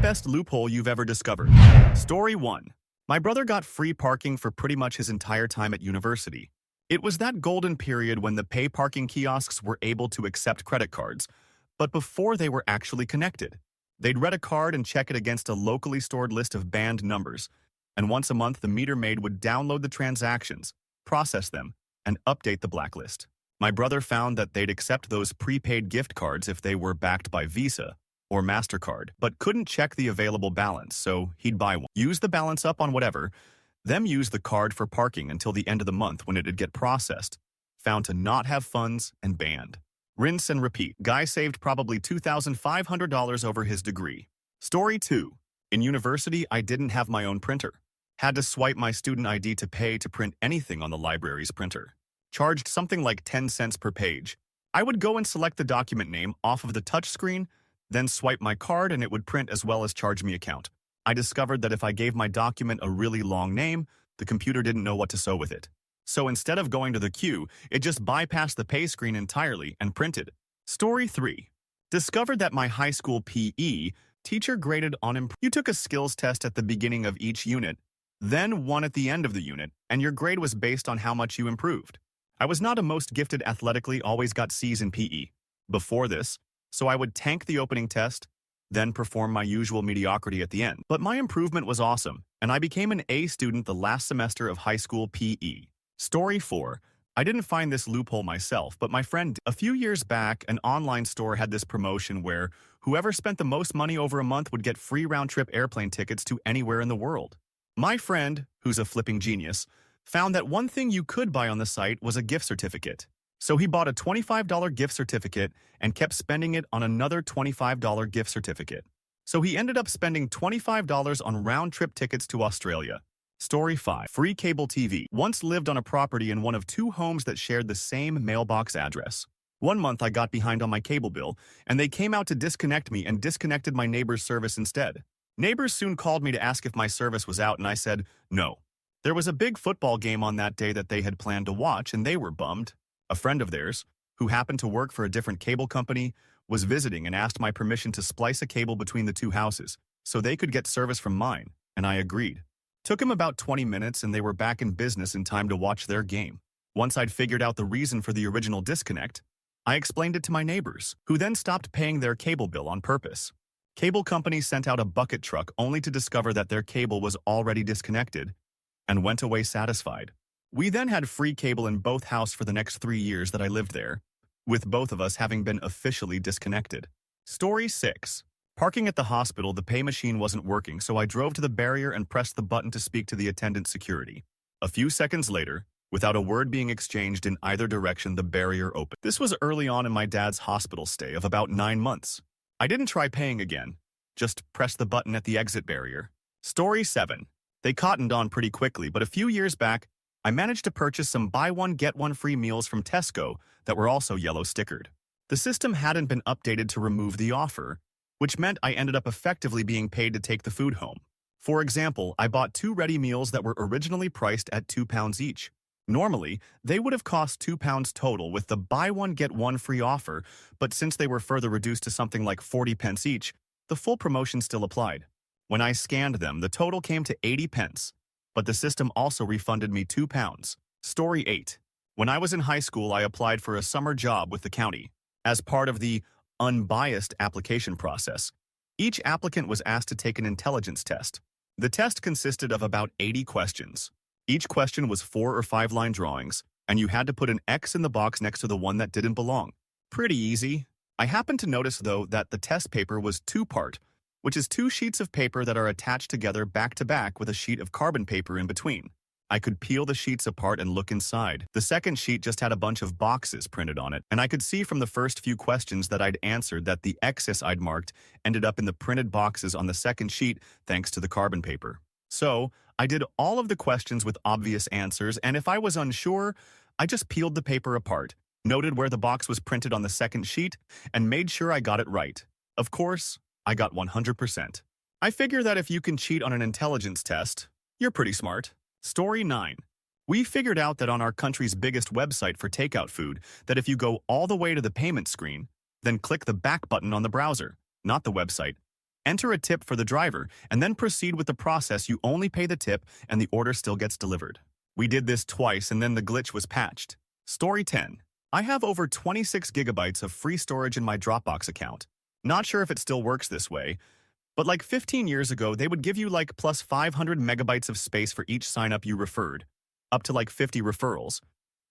best loophole you've ever discovered? Story 1. My brother got free parking for pretty much his entire time at university. It was that golden period when the pay parking kiosks were able to accept credit cards, but before they were actually connected. They'd read a card and check it against a locally stored list of banned numbers, and once a month the meter maid would download the transactions, process them, and update the blacklist. My brother found that they'd accept those prepaid gift cards if they were backed by Visa or MasterCard, but couldn't check the available balance, so he'd buy one, use the balance up on whatever, then use the card for parking until the end of the month when it'd get processed, found to not have funds, and banned. Rinse and repeat. Guy saved probably $2,500 over his degree. Story 2. In university, I didn't have my own printer. Had to swipe my student ID to pay to print anything on the library's printer. Charged something like 10 cents per page. I would go and select the document name off of the touchscreen, then swipe my card and it would print as well as charge me account. I discovered that if I gave my document a really long name, the computer didn't know what to sew with it. So instead of going to the queue, it just bypassed the pay screen entirely and printed. Story 3. Discovered that my high school PE teacher graded on You took a skills test at the beginning of each unit, then one at the end of the unit, and your grade was based on how much you improved. I was not a most gifted athletically, always got C's in PE. Before this, so I would tank the opening test, then perform my usual mediocrity at the end. But my improvement was awesome, and I became an A student the last semester of high school PE. Story 4. I didn't find this loophole myself, but my friend a few years back, an online store had this promotion where whoever spent the most money over a month would get free round-trip airplane tickets to anywhere in the world. My friend, who's a flipping genius, found that one thing you could buy on the site was a gift certificate. So he bought a $25 gift certificate and kept spending it on another $25 gift certificate. So he ended up spending $25 on round-trip tickets to Australia. Story 5. Free cable TV. Once lived on a property in one of 2 homes that shared the same mailbox address. One month I got behind on my cable bill, and they came out to disconnect me and disconnected my neighbor's service instead. Neighbors soon called me to ask if my service was out, and I said no. There was a big football game on that day that they had planned to watch, and they were bummed. A friend of theirs, who happened to work for a different cable company, was visiting and asked my permission to splice a cable between the 2 houses so they could get service from mine, and I agreed. Took him about 20 minutes and they were back in business in time to watch their game. Once I'd figured out the reason for the original disconnect, I explained it to my neighbors, who then stopped paying their cable bill on purpose. Cable companies sent out a bucket truck only to discover that their cable was already disconnected and went away satisfied. We then had free cable in both houses for the next 3 years that I lived there, with both of us having been officially disconnected. Story 6. Parking at the hospital, the pay machine wasn't working, so I drove to the barrier and pressed the button to speak to the attendant security. A few seconds later, without a word being exchanged in either direction, the barrier opened. This was early on in my dad's hospital stay of about 9 months. I didn't try paying again, just pressed the button at the exit barrier. Story 7. They cottoned on pretty quickly, but a few years back, I managed to purchase some buy one get one free meals from Tesco that were also yellow stickered. The system hadn't been updated to remove the offer, which meant I ended up effectively being paid to take the food home. For example, I bought 2 ready meals that were originally priced at £2 each. Normally, they would have cost £2 total with the buy one get one free offer, but since they were further reduced to something like 40 pence each, the full promotion still applied. When I scanned them, the total came to 80 pence, but the system also refunded me £2. Story 8. When I was in high school, I applied for a summer job with the county. As part of the unbiased application process, each applicant was asked to take an intelligence test. The test consisted of about 80 questions. Each question was 4 or 5 line drawings, and you had to put an X in the box next to the one that didn't belong. Pretty easy. I happened to notice, though, that the test paper was 2-part, which is 2 sheets of paper that are attached together back to back with a sheet of carbon paper in between. I could peel the sheets apart and look inside. The second sheet just had a bunch of boxes printed on it, and I could see from the first few questions that I'd answered that the X's I'd marked ended up in the printed boxes on the second sheet thanks to the carbon paper. So, I did all of the questions with obvious answers, and if I was unsure, I just peeled the paper apart, noted where the box was printed on the second sheet, and made sure I got it right. Of course, I got 100%. I figure that if you can cheat on an intelligence test, you're pretty smart. Story 9. We figured out that on our country's biggest website for takeout food, that if you go all the way to the payment screen, then click the back button on the browser, not the website, Enter a tip for the driver, and then proceed with the process. You only pay the tip, and the order still gets delivered. We did this twice, and then the glitch was patched. Story 10. I have over 26 gigabytes of free storage in my Dropbox account. Not sure if it still works this way, but like 15 years ago, they would give you like plus 500 megabytes of space for each sign-up you referred, up to like 50 referrals.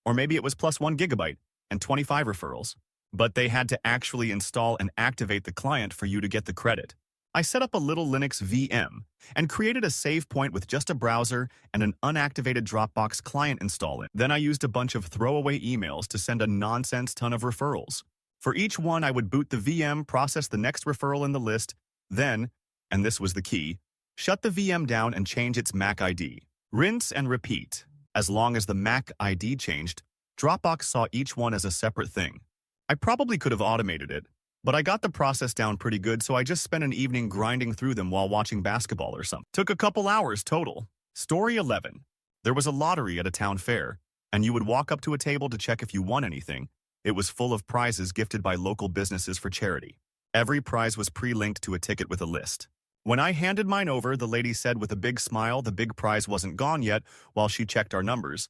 Or maybe it was plus 1 gigabyte and 25 referrals. But they had to actually install and activate the client for you to get the credit. I set up a little Linux VM and created a save point with just a browser and an unactivated Dropbox client install. Then I used a bunch of throwaway emails to send a nonsense ton of referrals. For each one, I would boot the VM, process the next referral in the list, then, and this was the key, shut the VM down and change its MAC ID. Rinse and repeat. As long as the MAC ID changed, Dropbox saw each one as a separate thing. I probably could have automated it, but I got the process down pretty good, so I just spent an evening grinding through them while watching basketball or something. Took a couple hours total. Story 11. There was a lottery at a town fair, and you would walk up to a table to check if you won anything. It was full of prizes gifted by local businesses for charity. Every prize was pre-linked to a ticket with a list. When I handed mine over, the lady said with a big smile the big prize wasn't gone yet while she checked our numbers.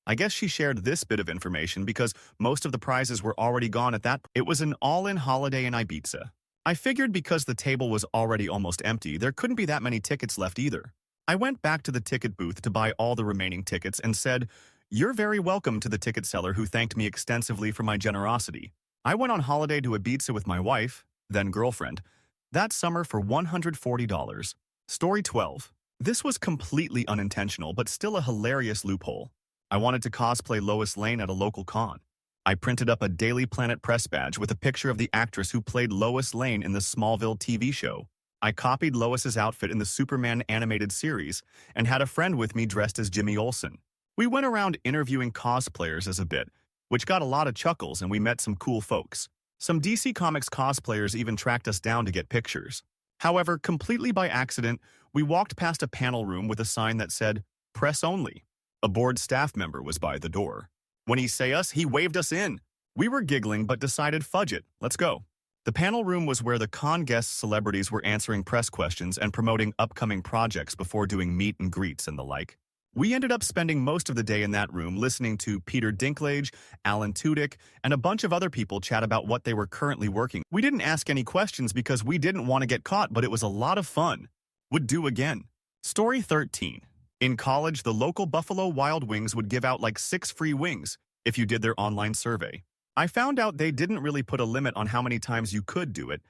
I guess she shared this bit of information because most of the prizes were already gone at that point. It was an all-in holiday in Ibiza. I figured because the table was already almost empty, there couldn't be that many tickets left either. I went back to the ticket booth to buy all the remaining tickets and said, "You're very welcome," to the ticket seller, who thanked me extensively for my generosity. I went on holiday to Ibiza with my wife, then girlfriend, that summer for $140. Story 12. This was completely unintentional, but still a hilarious loophole. I wanted to cosplay Lois Lane at a local con. I printed up a Daily Planet press badge with a picture of the actress who played Lois Lane in the Smallville TV show. I copied Lois's outfit in the Superman animated series and had a friend with me dressed as Jimmy Olsen. We went around interviewing cosplayers as a bit, which got a lot of chuckles, and we met some cool folks. Some DC Comics cosplayers even tracked us down to get pictures. However, completely by accident, we walked past a panel room with a sign that said, "Press only." A board staff member was by the door. When he saw us, he waved us in. We were giggling but decided, fudge it, let's go. The panel room was where the con guest celebrities were answering press questions and promoting upcoming projects before doing meet and greets and the like. We ended up spending most of the day in that room listening to Peter Dinklage, Alan Tudyk, and a bunch of other people chat about what they were currently working. We didn't ask any questions because we didn't want to get caught, but it was a lot of fun. Would do again. Story 13. In college, the local Buffalo Wild Wings would give out like 6 free wings if you did their online survey. I found out they didn't really put a limit on how many times you could do it,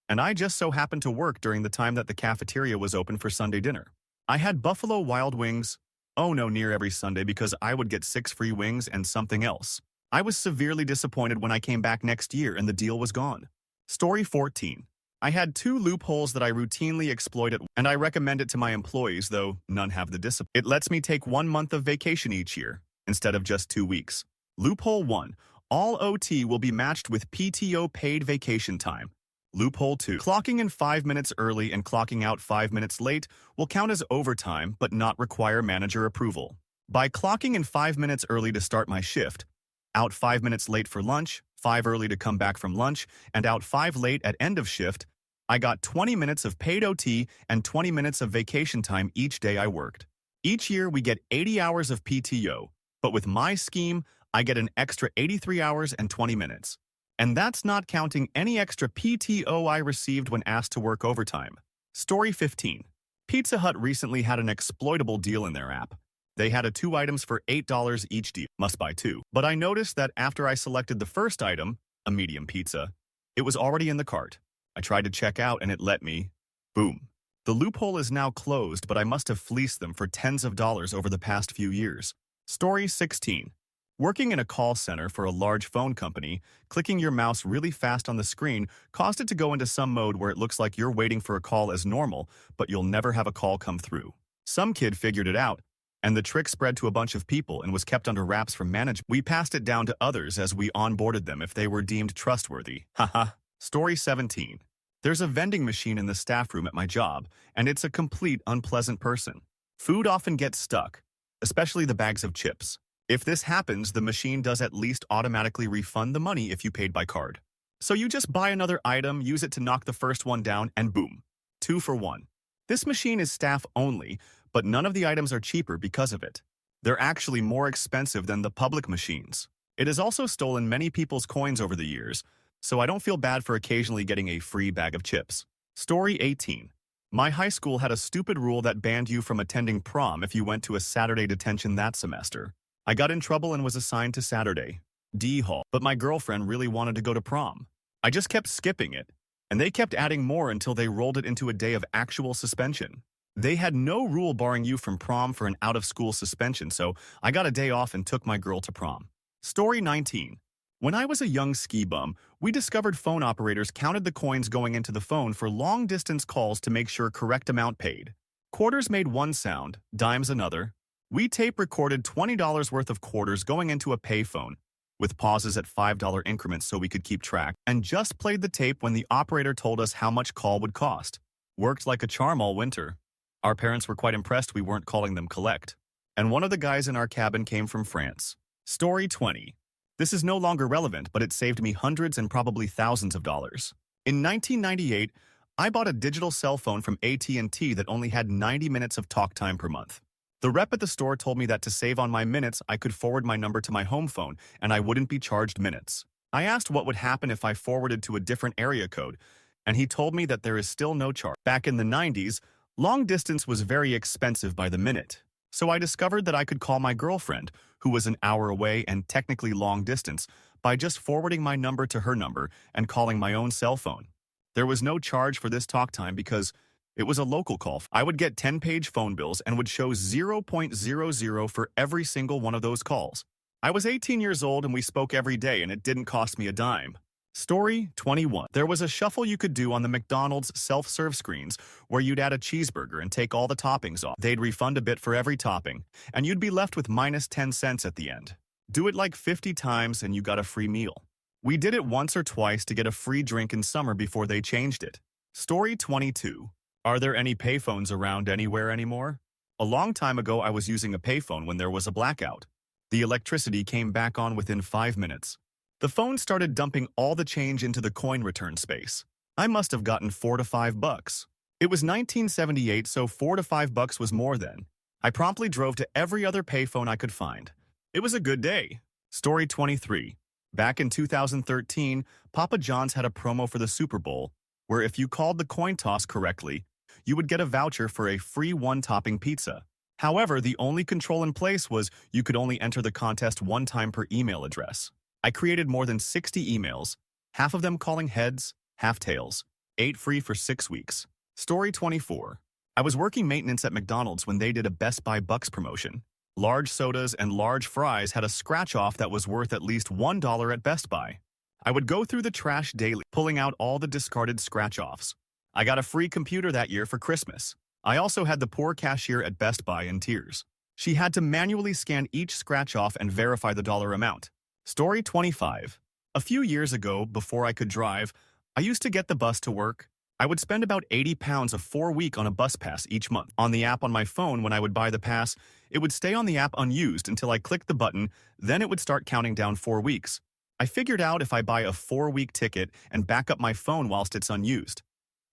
and I just so happened to work during the time that the cafeteria was open for Sunday dinner. I had Buffalo Wild Wings, near every Sunday because I would get 6 free wings and something else. I was severely disappointed when I came back next year and the deal was gone. Story 14. I had 2 loopholes that I routinely exploited, and I recommend it to my employees, though none have the discipline. It lets me take 1 month of vacation each year, instead of just 2 weeks. Loophole 1. All OT will be matched with PTO paid vacation time. Loophole 2. Clocking in 5 minutes early and clocking out 5 minutes late will count as overtime but not require manager approval. By clocking in 5 minutes early to start my shift, out 5 minutes late for lunch, 5 early to come back from lunch, and out 5 late at end of shift, I got 20 minutes of paid OT and 20 minutes of vacation time each day I worked. Each year we get 80 hours of PTO, but with my scheme, I get an extra 83 hours and 20 minutes. And that's not counting any extra PTO I received when asked to work overtime. Story 15. Pizza Hut recently had an exploitable deal in their app. They had a 2 items for $8 each deal. Must buy 2. But I noticed that after I selected the first item, a medium pizza, it was already in the cart. I tried to check out and it let me. Boom. The loophole is now closed, but I must have fleeced them for tens of dollars over the past few years. Story 16. Working in a call center for a large phone company, clicking your mouse really fast on the screen caused it to go into some mode where it looks like you're waiting for a call as normal, but you'll never have a call come through. Some kid figured it out, and the trick spread to a bunch of people and was kept under wraps from management. We passed it down to others as we onboarded them if they were deemed trustworthy. Haha. Story 17. There's a vending machine in the staff room at my job, and it's a complete unpleasant person. Food often gets stuck, especially the bags of chips. If this happens, the machine does at least automatically refund the money if you paid by card. So you just buy another item, use it to knock the first one down, and boom. 2 for 1. This machine is staff only, but none of the items are cheaper because of it. They're actually more expensive than the public machines. It has also stolen many people's coins over the years, so I don't feel bad for occasionally getting a free bag of chips. Story 18. My high school had a stupid rule that banned you from attending prom if you went to a Saturday detention that semester. I got in trouble and was assigned to Saturday D Hall, but my girlfriend really wanted to go to prom. I just kept skipping it, and they kept adding more until they rolled it into a day of actual suspension. They had no rule barring you from prom for an out-of-school suspension, so I got a day off and took my girl to prom. Story 19. When I was a young ski bum, we discovered phone operators counted the coins going into the phone for long-distance calls to make sure correct amount paid. Quarters made one sound, dimes another. We tape recorded $20 worth of quarters going into a payphone, with pauses at $5 increments so we could keep track, and just played the tape when the operator told us how much call would cost. Worked like a charm all winter. Our parents were quite impressed we weren't calling them collect. And one of the guys in our cabin came from France. Story 20. This is no longer relevant, but it saved me hundreds and probably thousands of dollars. In 1998, I bought a digital cell phone from AT&T that only had 90 minutes of talk time per month. The rep at the store told me that to save on my minutes, I could forward my number to my home phone, and I wouldn't be charged minutes. I asked what would happen if I forwarded to a different area code, and he told me that there is still no charge. Back in the 90s, long distance was very expensive by the minute. So I discovered that I could call my girlfriend, who was an hour away and technically long distance, by just forwarding my number to her number and calling my own cell phone. There was no charge for this talk time because it was a local call. I would get 10-page phone bills and would show 0.00 for every single one of those calls. I was 18 years old and we spoke every day and it didn't cost me a dime. Story 21. There was a shuffle you could do on the McDonald's self-serve screens where you'd add a cheeseburger and take all the toppings off. They'd refund a bit for every topping, and you'd be left with minus 10 cents at the end. Do it like 50 times and you got a free meal. We did it once or twice to get a free drink in summer before they changed it. Story 22. Are there any payphones around anywhere anymore? A long time ago I was using a payphone when there was a blackout. The electricity came back on within 5 minutes. The phone started dumping all the change into the coin return space. I must have gotten $4 to $5. It was 1978, so $4 to $5 was more then. I promptly drove to every other payphone I could find. It was a good day. Story 23. Back in 2013, Papa John's had a promo for the Super Bowl, where if you called the coin toss correctly, you would get a voucher for a free one-topping pizza. However, the only control in place was you could only enter the contest one time per email address. I created more than 60 emails, half of them calling heads, half tails. 8 free for 6 weeks. Story 24. I was working maintenance at McDonald's when they did a Best Buy Bucks promotion. Large sodas and large fries had a scratch-off that was worth at least $1 at Best Buy. I would go through the trash daily, pulling out all the discarded scratch-offs. I got a free computer that year for Christmas. I also had the poor cashier at Best Buy in tears. She had to manually scan each scratch-off and verify the dollar amount. Story 25. A few years ago, before I could drive, I used to get the bus to work. I would spend about £80 a 4-week on a bus pass each month. On the app on my phone, when I would buy the pass, it would stay on the app unused until I clicked the button, then it would start counting down 4 weeks. I figured out if I buy a 4-week ticket and back up my phone whilst it's unused,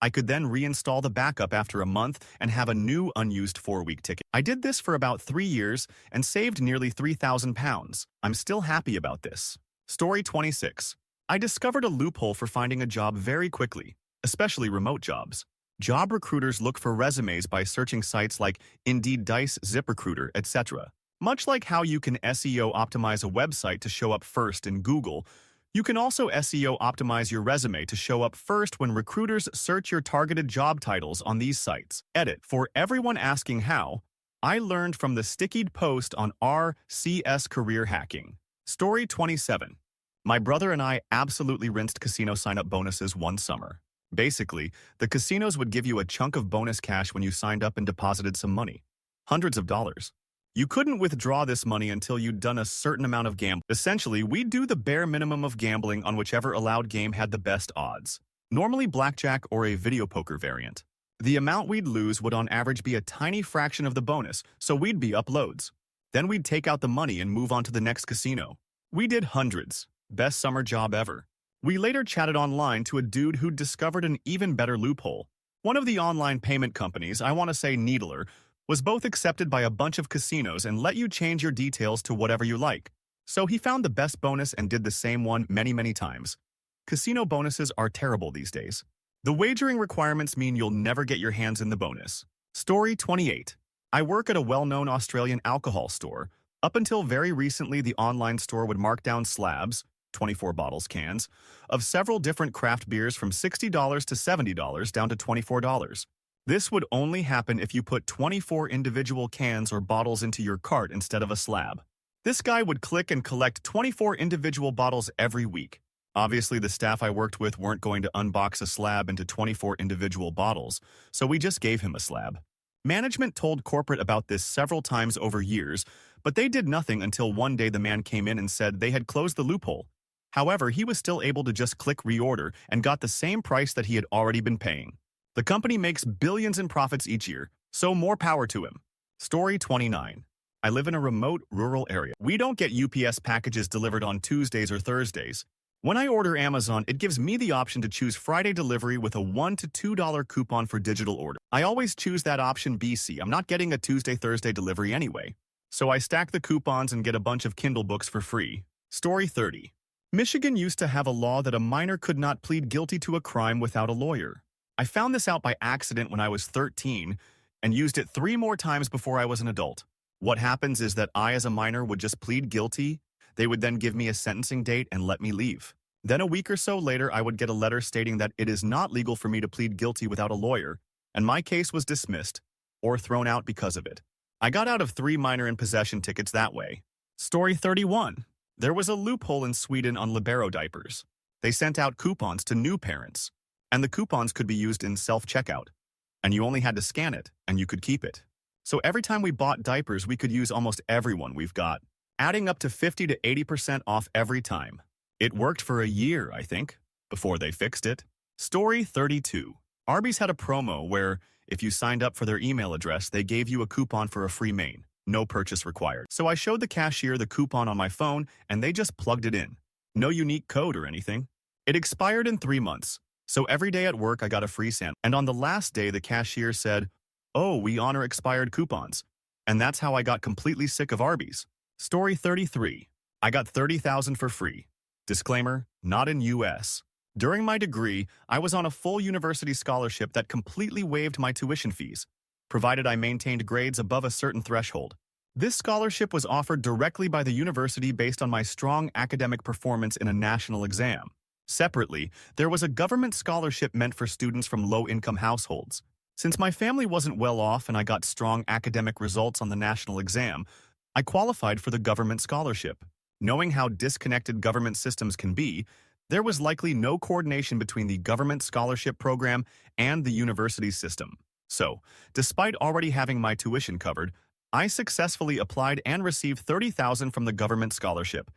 I could then reinstall the backup after a month and have a new unused 4-week ticket. I did this for about 3 years and saved nearly £3,000. I'm still happy about this. Story 26. I discovered a loophole for finding a job very quickly, especially remote jobs. Job recruiters look for resumes by searching sites like Indeed, Dice, ZipRecruiter, etc. Much like how you can SEO optimize a website to show up first in Google, you can also SEO optimize your resume to show up first when recruiters search your targeted job titles on these sites. Edit. For everyone asking how, I learned from the stickied post on RCS Career Hacking. Story 27. My brother and I absolutely rinsed casino sign-up bonuses one summer. Basically, the casinos would give you a chunk of bonus cash when you signed up and deposited some money. Hundreds of dollars. You couldn't withdraw this money until you'd done a certain amount of gambling. Essentially, we'd do the bare minimum of gambling on whichever allowed game had the best odds. Normally blackjack or a video poker variant. The amount we'd lose would on average be a tiny fraction of the bonus, so we'd be up loads. Then we'd take out the money and move on to the next casino. We did hundreds. Best summer job ever. We later chatted online to a dude who'd discovered an even better loophole. One of the online payment companies, I want to say Needler, was both accepted by a bunch of casinos and let you change your details to whatever you like. So he found the best bonus and did the same one many times. Casino bonuses are terrible these days. The wagering requirements mean you'll never get your hands in the bonus. Story 28. I work at a well-known Australian alcohol store. Up until very recently, the online store would mark down slabs, 24 bottles cans, of several different craft beers from $60 to $70 down to $24. This would only happen if you put 24 individual cans or bottles into your cart instead of a slab. This guy would click and collect 24 individual bottles every week. Obviously, the staff I worked with weren't going to unbox a slab into 24 individual bottles, so we just gave him a slab. Management told corporate about this several times over years, but they did nothing until one day the man came in and said they had closed the loophole. However, he was still able to just click reorder and got the same price that he had already been paying. The company makes billions in profits each year, so more power to him. Story 29. I live in a remote, rural area. We don't get UPS packages delivered on Tuesdays or Thursdays. When I order Amazon, it gives me the option to choose Friday delivery with a $1 to $2 coupon for digital order. I always choose that option BC. I'm not getting a Tuesday-Thursday delivery anyway. So I stack the coupons and get a bunch of Kindle books for free. Story 30. Michigan used to have a law that a minor could not plead guilty to a crime without a lawyer. I found this out by accident when I was 13 and used it 3 more times before I was an adult. What happens is that I, as a minor, would just plead guilty. They would then give me a sentencing date and let me leave. Then a week or so later, I would get a letter stating that it is not legal for me to plead guilty without a lawyer, and my case was dismissed or thrown out because of it. I got out of 3 minor in possession tickets that way. Story 31. There was a loophole in Sweden on Libero diapers. They sent out coupons to new parents, and the coupons could be used in self-checkout, and you only had to scan it, and you could keep it. So every time we bought diapers, we could use almost every one we've got, adding up to 50 to 80% off every time. It worked for a year, I think, before they fixed it. Story 32. Arby's had a promo where, if you signed up for their email address, they gave you a coupon for a free main. No purchase required. So I showed the cashier the coupon on my phone, and they just plugged it in. No unique code or anything. It expired in 3 months. So every day at work, I got a free sandwich. And on the last day, the cashier said, "Oh, we honor expired coupons." And that's how I got completely sick of Arby's. Story 33. I got $30,000 for free. Disclaimer, not in US. During my degree, I was on a full university scholarship that completely waived my tuition fees, provided I maintained grades above a certain threshold. This scholarship was offered directly by the university based on my strong academic performance in a national exam. Separately, there was a government scholarship meant for students from low-income households. Since my family wasn't well off and I got strong academic results on the national exam, I qualified for the government scholarship. Knowing how disconnected government systems can be, there was likely no coordination between the government scholarship program and the university system. So, despite already having my tuition covered, I successfully applied and received $30,000 from the government scholarship.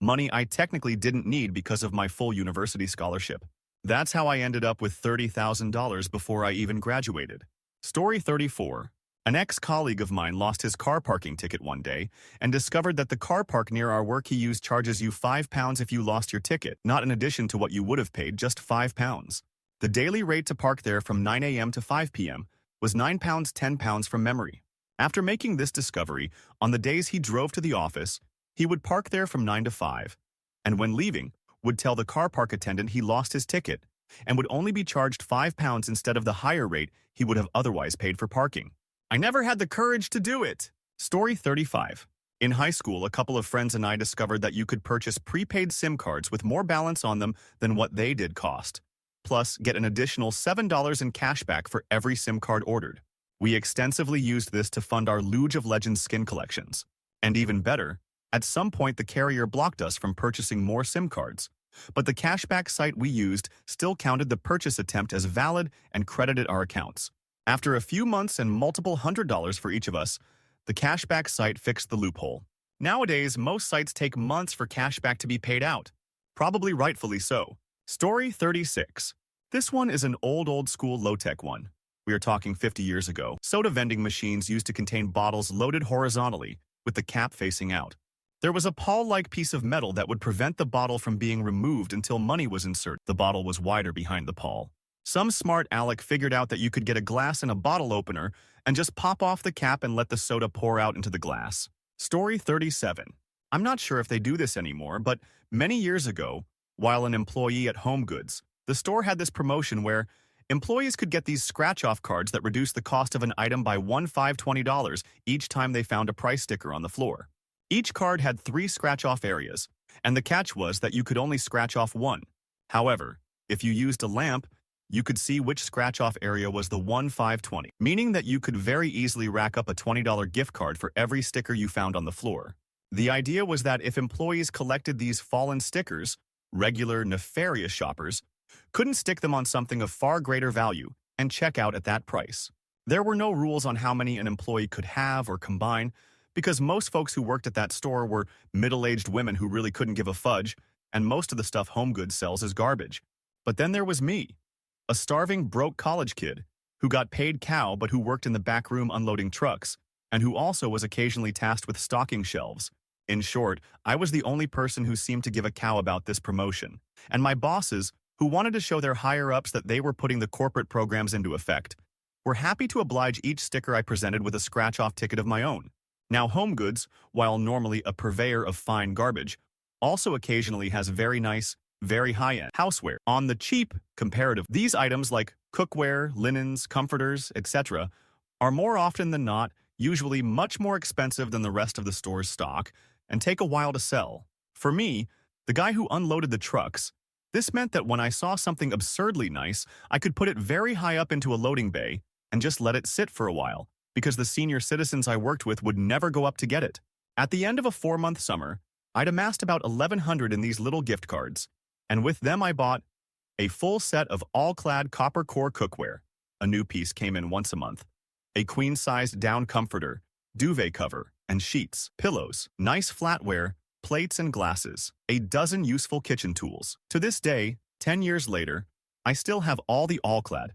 Money I technically didn't need because of my full university scholarship. That's how I ended up with $30,000 before I even graduated. Story 34. An ex-colleague of mine lost his car parking ticket one day and discovered that the car park near our work he used charges you £5 if you lost your ticket, not in addition to what you would have paid, just £5. The daily rate to park there from 9 a.m. to 5 p.m. was £9, £10 from memory. After making this discovery, on the days he drove to the office, he would park there from 9 to 5, and when leaving, would tell the car park attendant he lost his ticket and would only be charged £5 instead of the higher rate he would have otherwise paid for parking. I never had the courage to do it. Story 35. In high school, a couple of friends and I discovered that you could purchase prepaid SIM cards with more balance on them than what they did cost, plus get an additional $7 in cash back for every SIM card ordered. We extensively used this to fund our Luge of Legends skin collections. And even better, at some point the carrier blocked us from purchasing more SIM cards, but the cashback site we used still counted the purchase attempt as valid and credited our accounts. After a few months and multiple $100s for each of us, the cashback site fixed the loophole. Nowadays, most sites take months for cashback to be paid out. Probably rightfully so. Story 36. This one is an old school low-tech one. We are talking 50 years ago. Soda vending machines used to contain bottles loaded horizontally, with the cap facing out. There was a pawl-like piece of metal that would prevent the bottle from being removed until money was inserted. The bottle was wider behind the pawl, Some smart aleck figured out that you could get a glass and a bottle opener and just pop off the cap and let the soda pour out into the glass. Story 37. I'm not sure if they do this anymore, but many years ago, while an employee at HomeGoods, the store had this promotion where employees could get these scratch-off cards that reduced the cost of an item by $20 each time they found a price sticker on the floor. Each card had 3 scratch-off areas, and the catch was that you could only scratch off one. However, if you used a lamp, you could see which scratch-off area was the 1520, meaning that you could very easily rack up a $20 gift card for every sticker you found on the floor. The idea was that if employees collected these fallen stickers, regular nefarious shoppers couldn't stick them on something of far greater value and check out at that price. There were no rules on how many an employee could have or combine, because most folks who worked at that store were middle-aged women who really couldn't give a fudge, and most of the stuff HomeGoods sells is garbage. But then there was me, a starving, broke college kid who got paid cow but who worked in the back room unloading trucks, and who also was occasionally tasked with stocking shelves. In short, I was the only person who seemed to give a cow about this promotion, and my bosses, who wanted to show their higher-ups that they were putting the corporate programs into effect, were happy to oblige each sticker I presented with a scratch-off ticket of my own. Now, HomeGoods, while normally a purveyor of fine garbage, also occasionally has very nice, very high-end houseware. On the cheap, comparative, these items like cookware, linens, comforters, etc. are more often than not usually much more expensive than the rest of the store's stock and take a while to sell. For me, the guy who unloaded the trucks, this meant that when I saw something absurdly nice, I could put it very high up into a loading bay and just let it sit for a while, because the senior citizens I worked with would never go up to get it. At the end of a 4-month summer, I'd amassed about 1,100 in these little gift cards, and with them I bought a full set of all-clad copper core cookware. A new piece came in once a month. A queen-sized down comforter, duvet cover, and sheets, pillows, nice flatware, plates and glasses, a dozen useful kitchen tools. To this day, 10 years later, I still have all the all-clad,